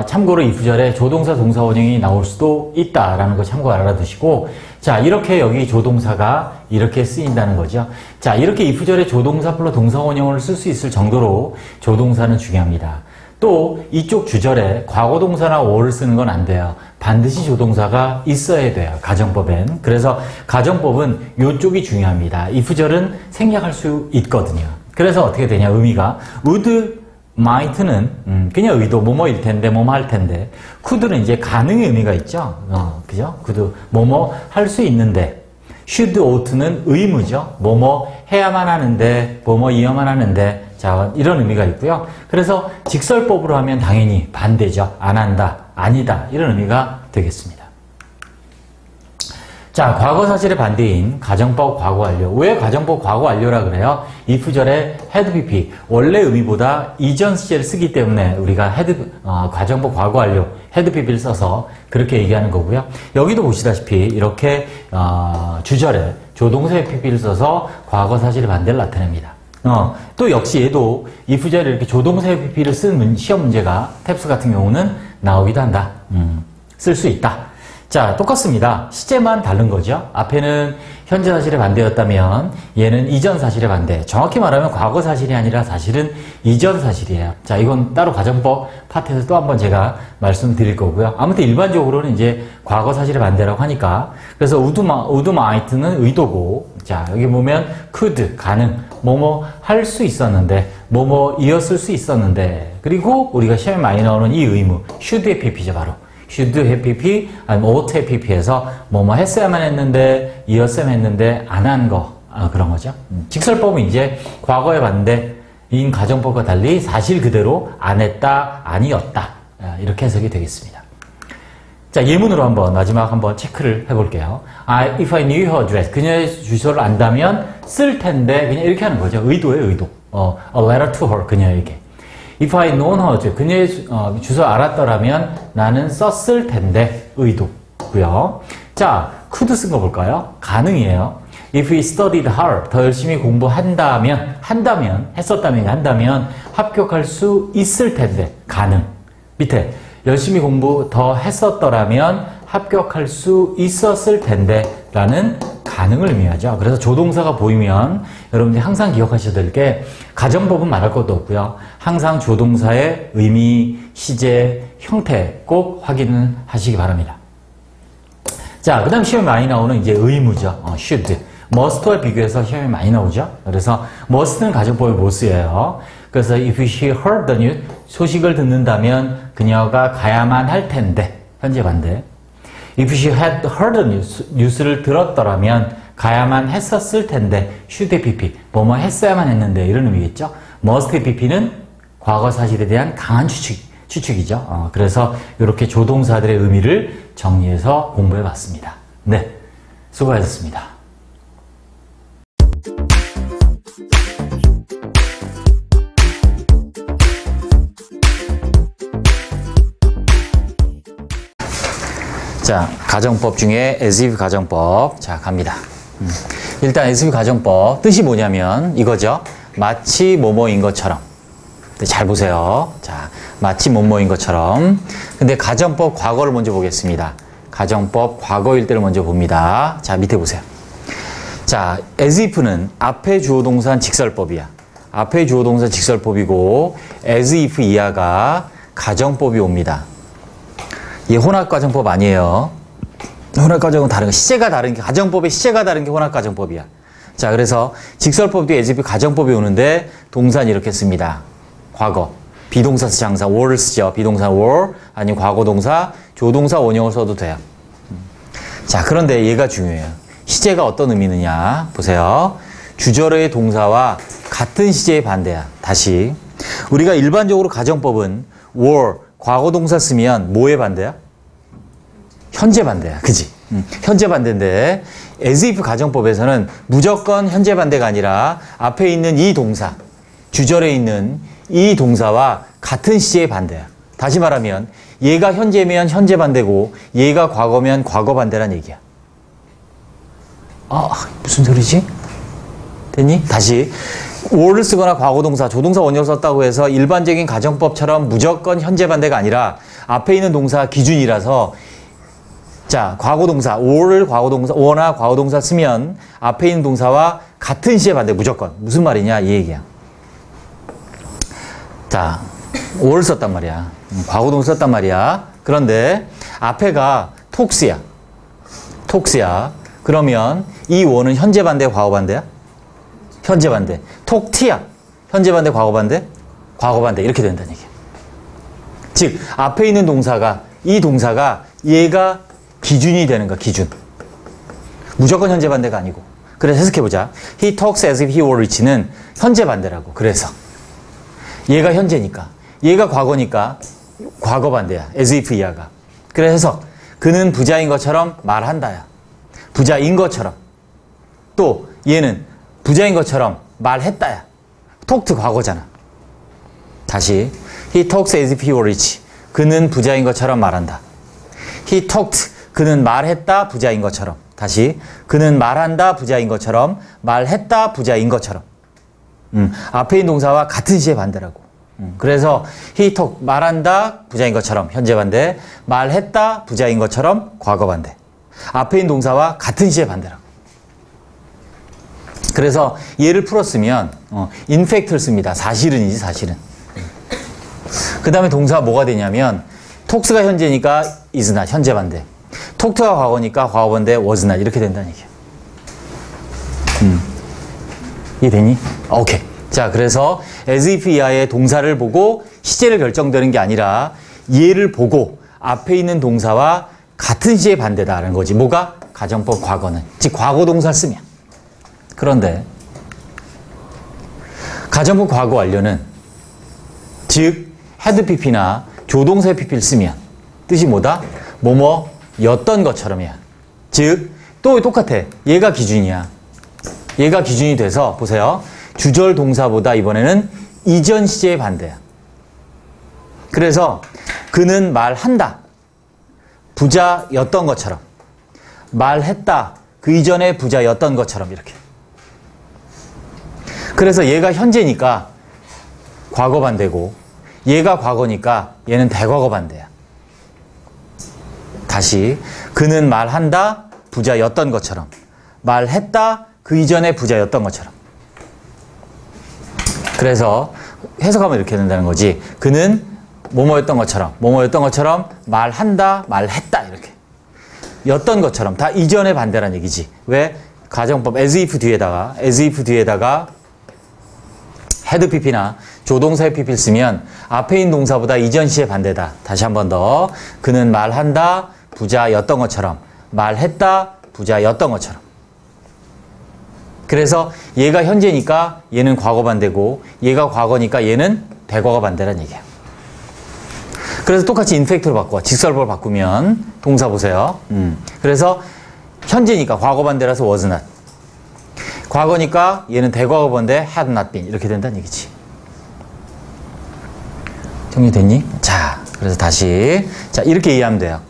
참고로 if절에 조동사 동사 원형이 나올 수도 있다라는 거 참고 알아두시고, 자, 이렇게 여기 조동사가 이렇게 쓰인다는 거죠. 자, 이렇게 if절에 조동사 플러스 동사 원형을 쓸 수 있을 정도로 조동사는 중요합니다. 또 이쪽 주절에 과거 동사나 were를 쓰는 건 안 돼요. 반드시 조동사가 있어야 돼요. 가정법엔. 그래서 가정법은 이쪽이 중요합니다. if절은 생략할 수 있거든요. 그래서 어떻게 되냐, 의미가 would, might는 그냥 의도, 뭐뭐일 텐데, 뭐뭐 할 텐데, could는 이제 가능의 의미가 있죠. 그죠? could, 뭐뭐 할 수 있는데, should, ought는 의무죠. 뭐뭐 해야만 하는데, 뭐뭐 이어만 하는데, 자, 이런 의미가 있고요. 그래서 직설법으로 하면 당연히 반대죠. 안 한다, 아니다, 이런 의미가 되겠습니다. 자, 과거 사실의 반대인 가정법 과거 완료. 왜 가정법 과거 완료라 그래요? if절에 had pp, 원래 의미보다 이전 시제를 쓰기 때문에 우리가 가정법 과거 완료, had pp를 써서 그렇게 얘기하는 거고요. 여기도 보시다시피 이렇게 주절에 조동사의 pp를 써서 과거 사실의 반대를 나타냅니다. 또 역시 얘도 if절에 이렇게 조동사의 pp를 쓴 시험 문제가 탭스 같은 경우는 나오기도 한다. 쓸 수 있다. 자, 똑같습니다. 시제만 다른 거죠. 앞에는 현재 사실의 반대였다면 얘는 이전 사실의 반대. 정확히 말하면 과거 사실이 아니라 사실은 이전 사실이에요. 자, 이건 따로 가정법 파트에서 또 한번 제가 말씀드릴 거고요. 아무튼 일반적으로는 이제 과거 사실의 반대라고 하니까, 그래서 would might는 의도고, 자, 여기 보면 could, 가능, 뭐뭐 할 수 있었는데, 뭐뭐 이었을 수 있었는데, 그리고 우리가 시험에 많이 나오는 이 의무, should의 pp죠, 바로. should have pp, 아니면 ought have pp에서 뭐뭐 했어야만 했는데, 이었어야만 했는데, 안 한 거, 그런 거죠. 직설법은 이제 과거의 반대인 가정법과 달리 사실 그대로 안 했다, 아니었다, 이렇게 해석이 되겠습니다. 자, 예문으로 한번 마지막 한번 체크를 해볼게요. If I knew her address, 그녀의 주소를 안다면 쓸 텐데, 그냥 이렇게 하는 거죠. 의도예요, 의도. A letter to her, 그녀에게. If I known her address, 그녀의 주소 알았더라면 나는 썼을 텐데, 의도고요. 자, could 쓴 거 볼까요? 가능이에요. If we studied hard, 더 열심히 공부한다면, 한다면 합격할 수 있을 텐데, 가능. 밑에 열심히 공부 더 했었더라면 합격할 수 있었을 텐데 라는 가능을 의미하죠. 그래서 조동사가 보이면 여러분들이 항상 기억하셔야 될 게, 가정법은 말할 것도 없고요. 항상 조동사의 의미, 시제, 형태 꼭 확인을 하시기 바랍니다. 자, 그 다음 시험에 많이 나오는 이제 의무죠. should. must와 비교해서 시험에 많이 나오죠. 그래서 must는 가정법에 못 쓰여요. 그래서 if she heard the news, 소식을 듣는다면 그녀가 가야만 할 텐데, 현재 반대. If she had heard the news, 뉴스를 들었더라면 가야만 했었을 텐데, should have pp, 뭐뭐 했어야만 했는데, 이런 의미겠죠. must have pp는 과거 사실에 대한 강한 추측이죠. 그래서 이렇게 조동사들의 의미를 정리해서 공부해 봤습니다. 네, 수고하셨습니다. 자, 가정법 중에 as if 가정법. 자, 갑니다. 일단 SVP 가정법 뜻이 뭐냐면 이거죠. 마치 뭐뭐인 것처럼. 잘 보세요. 자, 마치 뭐뭐인 것처럼. 근데 가정법 과거를 먼저 보겠습니다. 가정법 과거일 때를 먼저 봅니다. 자, 밑에 보세요. 자, as if는 앞에 주어 동사는 직설법이야. 앞에 주어 동사 직설법이고 as if 이하가 가정법이 옵니다. 얘 혼합가정법 아니에요. 혼합가정은 다른 거. 시제가 다른 게 가정법의 시제가 다른 게 혼합가정법이야. 자, 그래서 직설법도 as if 가정법이 오는데 동사는 이렇게 씁니다. 과거. 비동사 장사 were를 쓰죠. 비동사 were 아니면 과거 동사 조동사 원형을 써도 돼요. 자, 그런데 얘가 중요해요. 시제가 어떤 의미느냐 보세요. 주절의 동사와 같은 시제의 반대야. 다시 우리가 일반적으로 가정법은 were 과거 동사 쓰면 뭐의 반대야? 현재 반대야. 그지? 현재 반대인데 as if 가정법에서는 무조건 현재 반대가 아니라 앞에 있는 이 동사 주절에 있는 이 동사와 같은 시제의 반대야. 다시 말하면 얘가 현재면 현재 반대고 얘가 과거면 과거 반대란 얘기야. 아, 무슨 소리지? 됐니? 다시 were를 쓰거나 과거 동사, 조동사 원형을 썼다고 해서 일반적인 가정법처럼 무조건 현재 반대가 아니라 앞에 있는 동사 기준이라서 자, 과거 동사, were를 과거 동사, were나 과거 동사 쓰면 앞에 있는 동사와 같은 시제 반대 무조건. 무슨 말이냐? 이 얘기야. 자, were를 썼단 말이야. 과거 동사 썼단 말이야. 그런데 앞에가 talks야. talks야. 그러면 이 were는 현재 반대야, 과거 반대야? 현재 반대. talked야. 현재 반대, 과거 반대? 과거 반대. 이렇게 된다는 얘기야. 즉, 앞에 있는 동사가, 이 동사가 얘가 기준이 되는 거야, 기준. 무조건 현재 반대가 아니고. 그래서 해석해보자. He talks as if he were rich는 현재 반대라고. 그래서. 얘가 현재니까. 얘가 과거니까 과거 반대야. as if 이하가. 그래서 그는 부자인 것처럼 말한다야. 부자인 것처럼. 또 얘는 부자인 것처럼 말했다야. talked 과거잖아. 다시. He talks as if he were rich. 그는 부자인 것처럼 말한다. He talked. 그는 말했다. 부자인 것처럼. 다시. 그는 말한다. 부자인 것처럼. 말했다. 부자인 것처럼. 앞에 있는 동사와 같은 시의 반대라고. 그래서 he talk 말한다. 부자인 것처럼. 현재 반대. 말했다. 부자인 것처럼. 과거 반대. 앞에 있는 동사와 같은 시의 반대라고. 그래서 얘를 풀었으면 in fact를 씁니다. 사실은이지 사실은. 그 다음에 동사가 뭐가 되냐면 talks가 현재니까 is not 현재 반대. talked가 과거니까 과거 반대 was not 이렇게 된다는 얘기야. 이해되니? 오케이. 자, 그래서 as if 이하의 동사를 보고 시제를 결정되는 게 아니라 얘를 보고 앞에 있는 동사와 같은 시제의 반대다라는 거지. 뭐가? 가정법 과거는. 즉 과거 동사를 쓰면. 그런데 가정법 과거 완료는 즉 had pp나 조동사 pp를 쓰면 뜻이 뭐다? 뭐뭐였던 것처럼이야. 즉 또 똑같아. 얘가 기준이야. 얘가 기준이 돼서 보세요. 주절 동사보다 이번에는 이전 시제의 반대야. 그래서 그는 말한다. 부자였던 것처럼. 말했다. 그 이전에 부자였던 것처럼 이렇게. 그래서 얘가 현재니까 과거 반대고 얘가 과거니까 얘는 대과거 반대야. 다시 그는 말한다. 부자였던 것처럼. 말했다. 그 이전에 부자였던 것처럼. 그래서 해석하면 이렇게 된다는 거지. 그는 뭐뭐였던 것처럼 말한다, 말했다 이렇게. 였던 것처럼 다 이전의 반대란 얘기지. 왜? 가정법 as if 뒤에다가 had pp나 조동사의 pp를 쓰면 앞에 있는 동사보다 이전 시의 반대다. 다시 한 번 더. 그는 말한다, 부자였던 것처럼. 말했다, 부자였던 것처럼. 그래서 얘가 현재니까 얘는 과거 반대고 얘가 과거니까 얘는 대과거 반대란 얘기야. 그래서 똑같이 인팩트로 바꿔. 직설법을 바꾸면 동사 보세요. 그래서 현재니까 과거 반대라서 was not. 과거니까 얘는 대과거 반대 had not been. 이렇게 된다는 얘기지. 정리됐니? 자, 그래서 다시. 자, 이렇게 이해하면 돼요.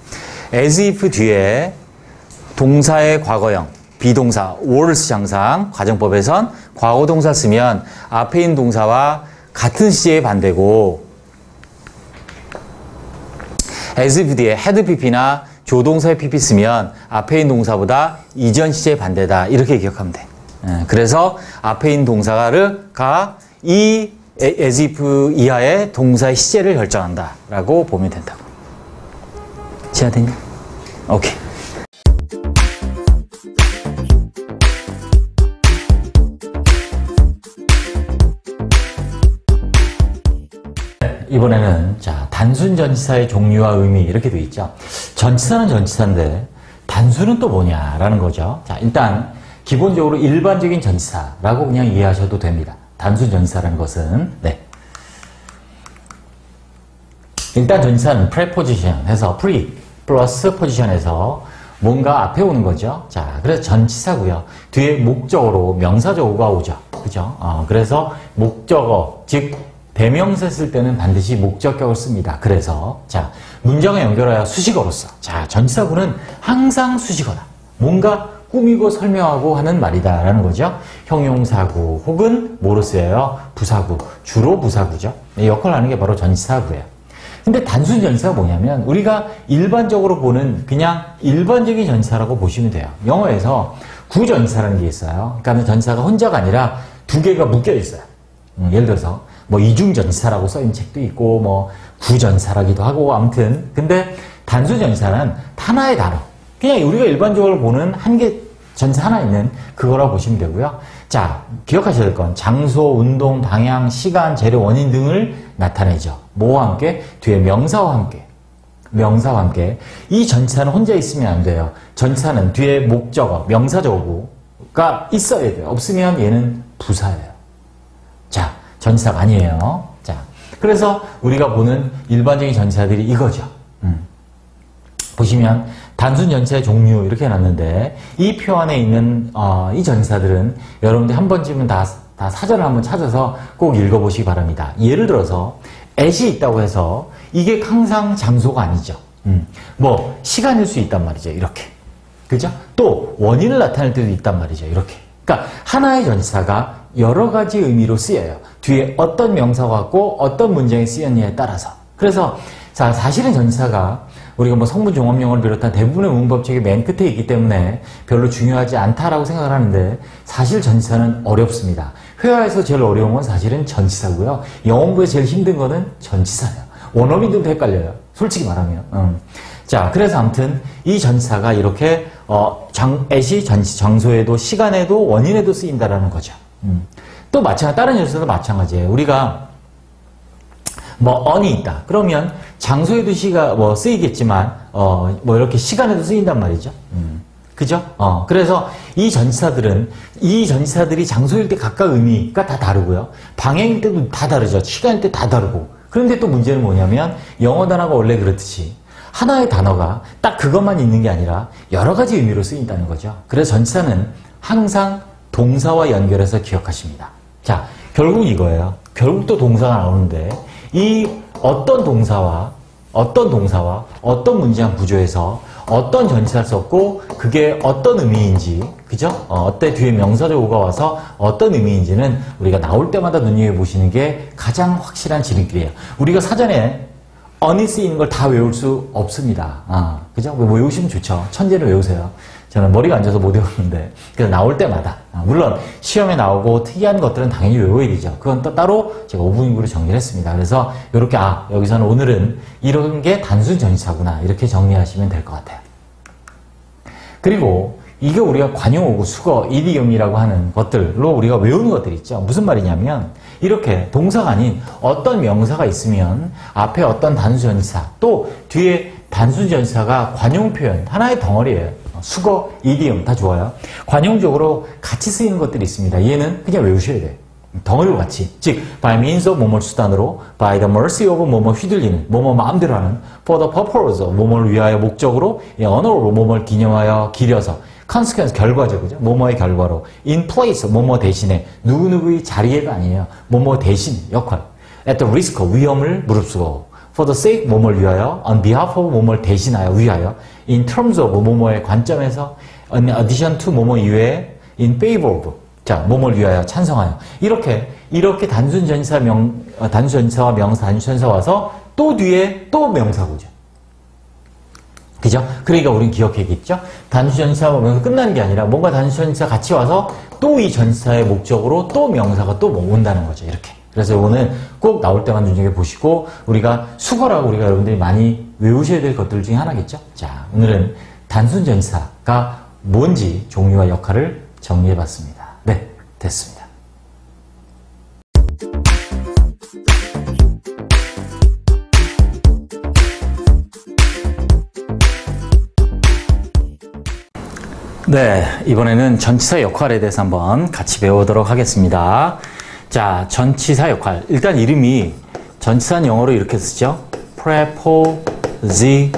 as if 뒤에 동사의 과거형. 비동사 were를 쓰지 항상 가정법에선 과거 동사 쓰면 앞에 있는 동사와 같은 시제의 반대고 as if 뒤에 had pp나 조동사의 pp 쓰면 앞에 있는 동사보다 이전 시제의 반대다. 이렇게 기억하면 돼. 그래서 앞에 있는 동사가 이 as if 이하의 동사의 시제를 결정한다 라고 보면 된다고. 이해되니? 오케이. 이번에는 자 단순 전치사의 종류와 의미 이렇게 되어 있죠. 전치사는 전치사인데 단수는 또 뭐냐라는 거죠. 자 일단 기본적으로 일반적인 전치사라고 그냥 이해하셔도 됩니다. 단순 전치사라는 것은 네. 일단 전치사는 preposition 해서 pre 플러스 포지션에서 뭔가 앞에 오는 거죠. 자 그래서 전치사고요. 뒤에 목적어로 명사적어가 오죠. 그죠? 그래서 목적어 즉 대명사 쓸 때는 반드시 목적격을 씁니다. 그래서 자 문장을 연결하여 수식어로서 자 전치사구는 항상 수식어다. 뭔가 꾸미고 설명하고 하는 말이다 라는 거죠. 형용사구 혹은 뭐로 쓰여요? 부사구. 주로 부사구죠. 역할을 하는 게 바로 전치사구예요. 근데 단순 전치사가 뭐냐면 우리가 일반적으로 보는 그냥 일반적인 전치사라고 보시면 돼요. 영어에서 구전치사라는 게 있어요. 그러니까 전치사가 혼자가 아니라 두 개가 묶여 있어요. 예를 들어서 뭐 이중전치사라고 써있는 책도 있고 뭐 구전치사라기도 하고 아무튼 근데 단순 전치사는 하나의 단어 그냥 우리가 일반적으로 보는 한 개 전치사 하나 있는 그거라고 보시면 되고요. 자 기억하셔야 될 건 장소, 운동, 방향, 시간, 재료, 원인 등을 나타내죠. 뭐와 함께? 뒤에 명사와 함께 명사와 함께 이 전치사는 혼자 있으면 안 돼요. 전치사는 뒤에 목적어, 명사적어가 있어야 돼요. 없으면 얘는 부사예요. 자 전치사가 아니에요. 자, 그래서 우리가 보는 일반적인 전치사들이 이거죠. 보시면 단순 전치사의 종류 이렇게 해놨는데 이 표 안에 있는 이 전치사들은 여러분들 한 번쯤은 다 사전을 한번 찾아서 꼭 읽어보시기 바랍니다. 예를 들어서 at이 있다고 해서 이게 항상 장소가 아니죠. 뭐 시간일 수 있단 말이죠. 이렇게. 그죠? 또 원인을 나타낼 때도 있단 말이죠. 이렇게. 그러니까 하나의 전치사가 여러 가지 의미로 쓰여요. 뒤에 어떤 명사가 왔고 어떤 문장이 쓰였냐에 따라서. 그래서 자 사실은 전치사가 우리가 뭐 성분 종합용어를 비롯한 대부분의 문법책의 맨 끝에 있기 때문에 별로 중요하지 않다라고 생각을 하는데 사실 전치사는 어렵습니다. 회화에서 제일 어려운 건 사실은 전치사고요. 영어 공부에서 제일 힘든 거는 전치사예요. 원어민들도 헷갈려요. 솔직히 말하면. 자, 그래서 아무튼 이 전치사가 이렇게 at이 장소에도 시간에도 원인에도 쓰인다라는 거죠. 또 마찬가지 다른 전치사도 마찬가지예요. 우리가 뭐 on이 있다. 그러면 장소에도 쓰이겠지만 뭐 이렇게 시간에도 쓰인단 말이죠. 그죠? 그래서 이 전치사들이 장소일 때 각각 의미가 다 다르고요. 방향일 때도 다 다르죠. 시간일 때 다 다르고. 그런데 또 문제는 뭐냐면 영어 단어가 원래 그렇듯이 하나의 단어가 딱 그것만 있는 게 아니라 여러 가지 의미로 쓰인다는 거죠. 그래서 전치사는 항상 동사와 연결해서 기억하십니다. 자, 결국 이거예요. 결국 또 동사가 나오는데 이 어떤 동사와 어떤 문장 구조에서 어떤 전치사를 썼고 그게 어떤 의미인지 그죠? 어때 뒤에 명사적어가 와서 어떤 의미인지는 우리가 나올 때마다 눈여겨보시는 게 가장 확실한 지름길이에요. 우리가 사전에 on이 쓰이는 걸 다 외울 수 없습니다. 그죠? 외우시면 좋죠. 천재를 외우세요. 저는 머리가 안 좋아서 못 외우는데 그래서 나올 때마다 물론 시험에 나오고 특이한 것들은 당연히 외워야 되죠. 그건 또 따로 제가 5분위구로 정리를 했습니다. 그래서 이렇게 여기서는 오늘은 이런 게 단순 전치사구나 이렇게 정리하시면 될 것 같아요. 그리고 이게 우리가 관용어구, 수거, 이디엄이라고 하는 것들로 우리가 외우는 것들이 있죠. 무슨 말이냐면 이렇게 동사가 아닌 어떤 명사가 있으면 앞에 어떤 단순 전치사 또 뒤에 단순 전치사가 관용 표현 하나의 덩어리예요. 수거, 이디엄 다 좋아요. 관용적으로 같이 쓰이는 것들이 있습니다. 얘는 그냥 외우셔야 돼요. 덩어리로 같이. 즉, by means of 뭐뭐 수단으로, by the mercy of 뭐뭐 휘둘리는, 뭐뭐 마음대로 하는, for the purpose of 뭐뭐를 위하여 목적으로, 언어로 뭐뭐를 기념하여 기려서, consequence 결과죠, 그죠? 뭐뭐의 결과로, in place 뭐뭐 대신에, 누구누구의 자리에가 아니에요. 뭐뭐 대신 역할, at the risk 위험을 무릅쓰고, for the sake 뭐뭐를 위하여, on behalf of 뭐뭐를 대신하여 위하여, in terms of 뭐뭐의 관점에서, in addition to 뭐뭐 이외에 in favor of. 자, 뭐뭐를 위하여 찬성하여. 이렇게 단순 전치사와 명사, 단순 전치사 와서 또 뒤에 또 명사구죠. 그죠? 그러니까 우리는 기억해야겠죠? 단수 전치사가 명사 끝나는 게 아니라 뭔가 단수 전치사 같이 와서 또 이 전치사의 목적으로 또 명사가 또 온다는 거죠. 이렇게. 그래서 이거는 꼭 나올 때만 눈여겨보시고 우리가 수거라고 우리가 여러분들이 많이 외우셔야 될 것들 중에 하나겠죠? 자, 오늘은 단순 전치사가 뭔지 종류와 역할을 정리해봤습니다. 네, 됐습니다. 네, 이번에는 전치사 역할에 대해서 한번 같이 배워보도록 하겠습니다. 자, 전치사 역할. 일단 이름이 전치사는 영어로 이렇게 쓰죠. preposition.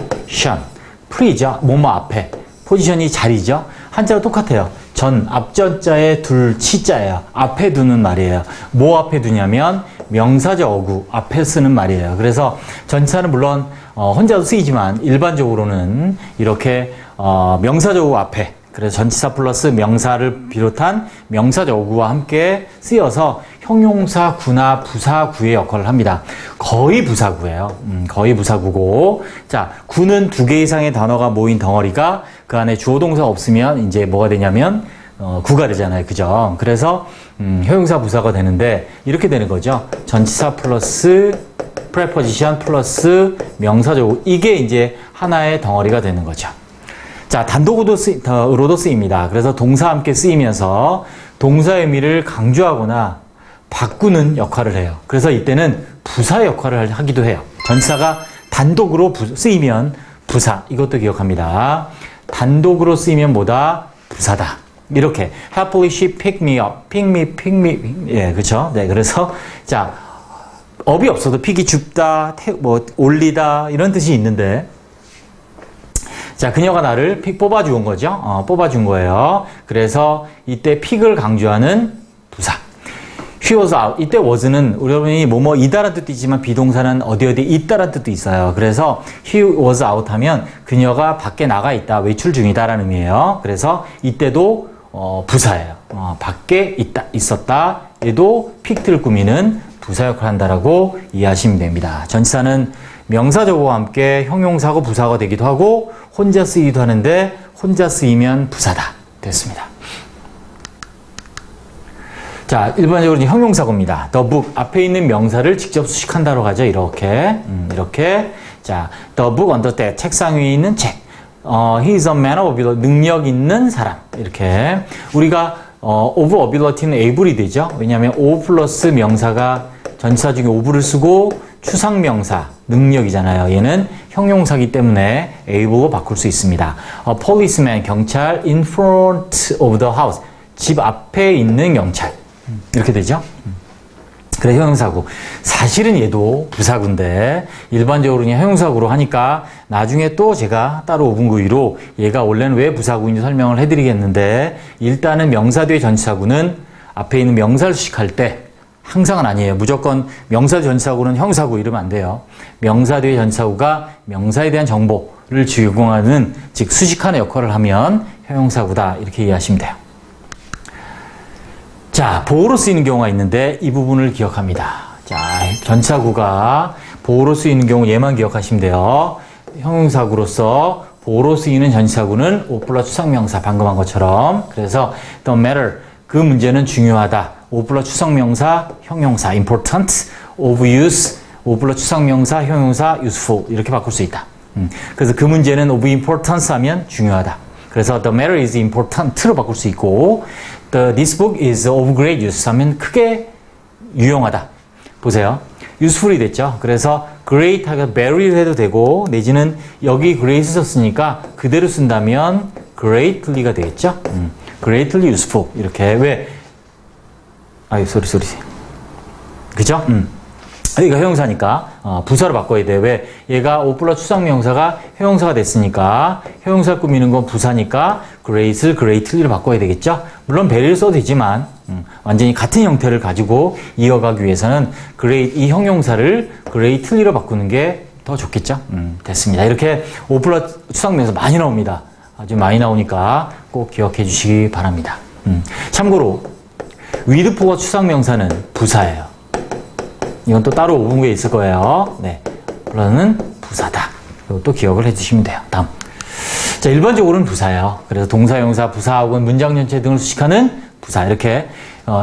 pre죠. 뭐뭐 앞에. 포지션이 자리죠. 한자로 똑같아요. 전, 앞전자에 둘 치자예요. 앞에 두는 말이에요. 뭐 앞에 두냐면 명사적 어구 앞에 쓰는 말이에요. 그래서 전치사는 물론 혼자도 쓰이지만 일반적으로는 이렇게 명사적 어구 앞에, 그래서 전치사 플러스 명사를 비롯한 명사적 어구와 함께 쓰여서 형용사 구나 부사구의 역할을 합니다. 거의 부사구예요. 거의 부사구고, 자, 구는 2개 이상의 단어가 모인 덩어리가 그 안에 주어 동사가 없으면 이제 뭐가 되냐면 구가 되잖아요. 그죠? 그래서 형용사 부사가 되는데 이렇게 되는 거죠. 전치사 플러스 preposition 플러스 명사적 어구, 이게 이제 하나의 덩어리가 되는 거죠. 자, 단독으로도 쓰입니다. 그래서 동사와 함께 쓰이면서 동사의 의미를 강조하거나 바꾸는 역할을 해요. 그래서 이때는 부사 역할을 하기도 해요. 전치사가 단독으로 쓰이면 부사, 이것도 기억합니다. 단독으로 쓰이면 뭐다? 부사다. 이렇게 happily she pick me up, pick me, 예, 그렇죠? 네, 그래서 자, 업이 없어도 픽이 줍다, 올리다 이런 뜻이 있는데, 자, 그녀가 나를 픽 뽑아준 거죠. 뽑아준 거예요. 그래서 이때 픽을 강조하는 부사. She was out. 이때 was는 여러분이 뭐뭐이다라는 뜻도 있지만 비동사는 어디 있다라는 뜻도 있어요. 그래서 she was out 하면 그녀가 밖에 나가 있다, 외출 중이다라는 의미예요. 그래서 이때도 부사예요. 밖에 있었다. 얘도 픽트를 꾸미는 부사 역할을 한다라고 이해하시면 됩니다. 전치사는 명사적어와 함께 형용사고 부사가 되기도 하고 혼자 쓰이기도 하는데 혼자 쓰이면 부사다. 됐습니다. 자, 일반적으로 형용사고입니다. The book 앞에 있는 명사를 직접 수식한다고 하죠. 이렇게. 자, the book on the desk 책상 위에 있는 책. He is a man of ability 능력 있는 사람. 이렇게 우리가 of ability는 able이 되죠. 왜냐하면 o 플러스 명사가 전치사 중에 of를 쓰고 추상명사 능력이잖아요. 얘는 형용사기 때문에 able로 바꿀 수 있습니다. A policeman 경찰 in front of the house 집 앞에 있는 경찰 이렇게 되죠. 그래 형용사구. 사실은 얘도 부사구인데 일반적으로 그냥 형용사구로 하니까 나중에 또 제가 따로 5분구이로 얘가 원래는 왜 부사구인지 설명을 해드리겠는데 일단은 명사 뒤에 전치사구는 앞에 있는 명사를 수식할 때 항상은 아니에요. 무조건 명사 뒤에 전치사구는 형사구 이러면 안 돼요. 명사 뒤에 전치사구가 명사에 대한 정보를 제공하는 즉 수식하는 역할을 하면 형용사구다 이렇게 이해하시면 돼요. 자, 보호로 쓰이는 경우가 있는데 이 부분을 기억합니다. 자, 전치사구가 보호로 쓰이는 경우 얘만 기억하시면 돼요. 형용사구로서 보호로 쓰이는 전치사구는 O 플러스 추상명사 방금 한 것처럼 그래서 the matter 그 문제는 중요하다. O 플러스 추상명사 형용사 important of use O 플러스 추상명사 형용사 useful 이렇게 바꿀 수 있다. 그래서 그 문제는 of importance 하면 중요하다. 그래서 the matter is important로 바꿀 수 있고 this book is of great use 하면 크게 유용하다. 보세요. useful이 됐죠. 그래서 great하게 very를 해도 되고 내지는 여기 great 썼으니까 그대로 쓴다면 greatly가 되겠죠. greatly useful 이렇게 왜 아유 쏘리 그죠? 여기가 형용사니까 부사로 바꿔야 돼. 왜? 얘가 O 플러스 추상명사가 형용사가 됐으니까 형용사 꾸미는 건 부사니까 great을 greatly로 바꿔야 되겠죠? 물론 very를 써도 되지만 완전히 같은 형태를 가지고 이어가기 위해서는 great 이 형용사를 greatly로 바꾸는 게 더 좋겠죠? 됐습니다. 이렇게 O 플러스 추상명사 많이 나옵니다. 아주 많이 나오니까 꼭 기억해 주시기 바랍니다. 참고로 with for가 추상명사는 부사예요. 이건 또 따로 5분구에 있을 거예요. 네, 플러는 부사다. 이것도 기억을 해주시면 돼요. 다음. 자, 일반적으로는 부사예요. 그래서 동사용사, 부사 혹은 문장 전체 등을 수식하는 부사. 이렇게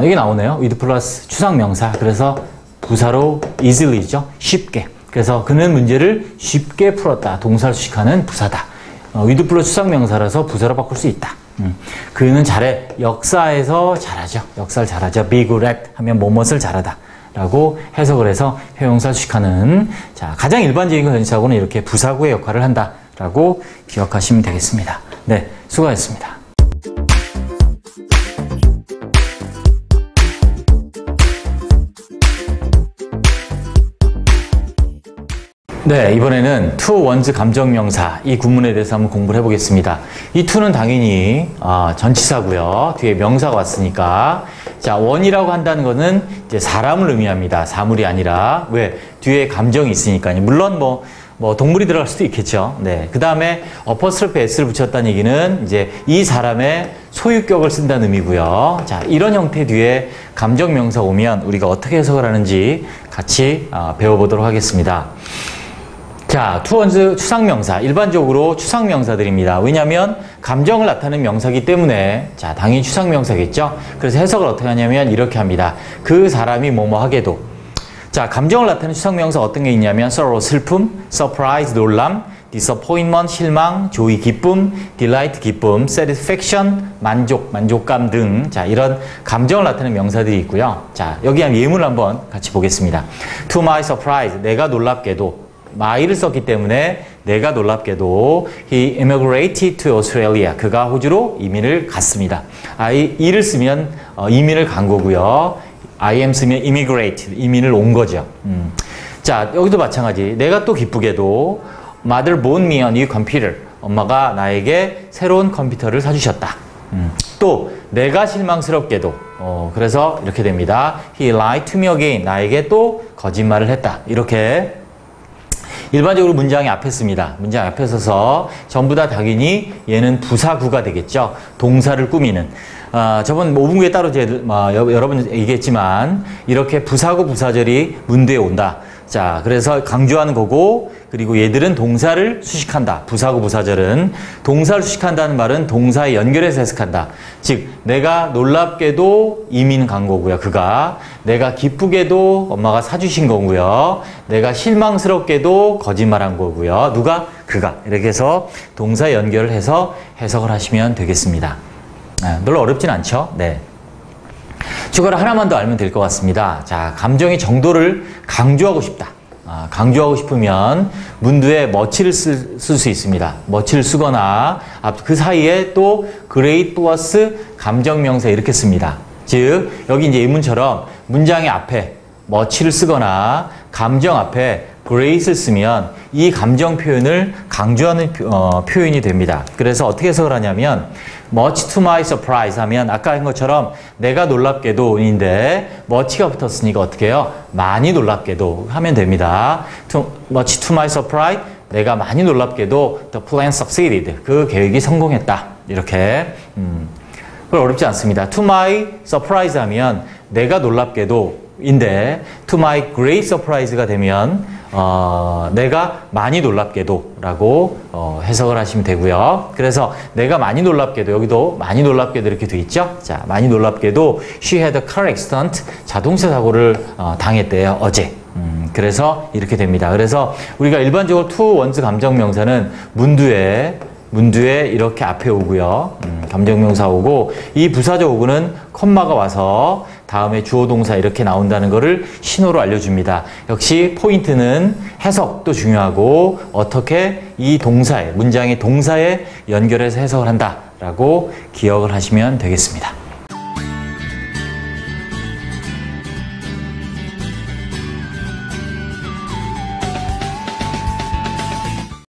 이게 나오네요. with 플러스 추상명사. 그래서 부사로 easily죠. 쉽게. 그래서 그는 문제를 쉽게 풀었다. 동사를 수식하는 부사다. with 플러스 추상명사라서 부사로 바꿀 수 있다. 그는 잘해. 역사에서 잘하죠. 역사를 잘하죠. be good at 하면 뭐뭇을 잘하다. 라고 해석을 해서 회용사를 수식하는, 자, 가장 일반적인 전치사고는 이렇게 부사구의 역할을 한다. 라고 기억하시면 되겠습니다. 네, 수고하셨습니다. 네, 이번에는 to 원즈 감정명사 이 구문에 대해서 한번 공부를 해보겠습니다. 이 to는 당연히 전치사고요. 뒤에 명사가 왔으니까, 자, 원이라고 한다는 것은 이제 사람을 의미합니다. 사물이 아니라. 왜? 뒤에 감정이 있으니까요. 물론 뭐 동물이 들어갈 수도 있겠죠. 네. 그 다음에 어퍼스트로피 s를 붙였다는 얘기는 이제 이 사람의 소유격을 쓴다는 의미고요. 자, 이런 형태 뒤에 감정명사 오면 우리가 어떻게 해석을 하는지 같이 배워보도록 하겠습니다. 자, to 원즈 추상명사. 일반적으로 추상명사들입니다. 왜냐하면 감정을 나타내는 명사이기 때문에, 자, 당연히 추상명사겠죠. 그래서 해석을 어떻게 하냐면 이렇게 합니다. 그 사람이 뭐뭐 하게도. 자, 감정을 나타내는 추상명사 어떤 게 있냐면 sorrow, 슬픔, surprise, 놀람, disappointment, 실망, joy, 기쁨, delight, 기쁨, satisfaction, 만족, 만족감 등, 자, 이런 감정을 나타내는 명사들이 있고요. 자, 여기 한 예문을 한번 같이 보겠습니다. To my surprise, 내가 놀랍게도, my를 썼기 때문에 내가 놀랍게도 he immigrated to Australia. 그가 호주로 이민을 갔습니다. 이를 쓰면 이민을 간 거고요. I am 쓰면 immigrated, 이민을 온 거죠. 자, 여기도 마찬가지. 내가 또 기쁘게도 mother bought me a new computer. 엄마가 나에게 새로운 컴퓨터를 사주셨다. 또 내가 실망스럽게도 그래서 이렇게 됩니다. He lied to me again. 나에게 또 거짓말을 했다. 이렇게 일반적으로 문장이 앞에 씁니다. 문장 앞에 서서 전부 다 당연히 얘는 부사구가 되겠죠. 동사를 꾸미는. 저번 5분구에 따로 여러 번 얘기했지만 이렇게 부사구 부사절이 문두에 온다. 자, 그래서 강조하는 거고, 그리고 얘들은 동사를 수식한다. 부사구 부사절은 동사를 수식한다는 말은 동사에 연결해서 해석한다. 즉, 내가 놀랍게도 이민 간 거고요. 그가 내가 기쁘게도 엄마가 사주신 거고요. 내가 실망스럽게도 거짓말한 거고요. 누가? 그가. 이렇게 해서 동사 연결을 해서 해석을 하시면 되겠습니다. 별로 어렵진 않죠? 네. 추가로 하나만 더 알면 될 것 같습니다. 자, 감정의 정도를 강조하고 싶다. 강조하고 싶으면 문두에 much를 쓸 수 있습니다. much를 쓰거나 그 사이에 또 great 플러스 감정명사 이렇게 씁니다. 즉, 여기 이제 예문처럼 문장의 앞에 much를 쓰거나 감정 앞에 great을 쓰면 이 감정 표현을 강조하는 표현이 됩니다. 그래서 어떻게 해석을 하냐면 much to my surprise 하면 아까 한 것처럼 내가 놀랍게도인데 much가 붙었으니까 어떻게 해요? 많이 놀랍게도 하면 됩니다. much to my surprise 내가 많이 놀랍게도 the plan succeeded. 그 계획이 성공했다. 이렇게 그걸 어렵지 않습니다. To my surprise 하면 내가 놀랍게도 인데 to my great surprise가 되면 내가 많이 놀랍게도 라고 해석을 하시면 되고요. 그래서 내가 많이 놀랍게도 여기도 많이 놀랍게도 이렇게 돼 있죠. 자, 많이 놀랍게도 she had a car accident 자동차 사고를 당했대요. 어제. 그래서 이렇게 됩니다. 그래서 우리가 일반적으로 to 원즈 감정명사는 문두에 이렇게 앞에 오고요. 감정명사 오고 이 부사적 오구는 콤마가 와서 다음에 주어 동사 이렇게 나온다는 것을 신호로 알려줍니다. 역시 포인트는 해석도 중요하고 어떻게 이 문장의 동사에 연결해서 해석을 한다라고 기억을 하시면 되겠습니다.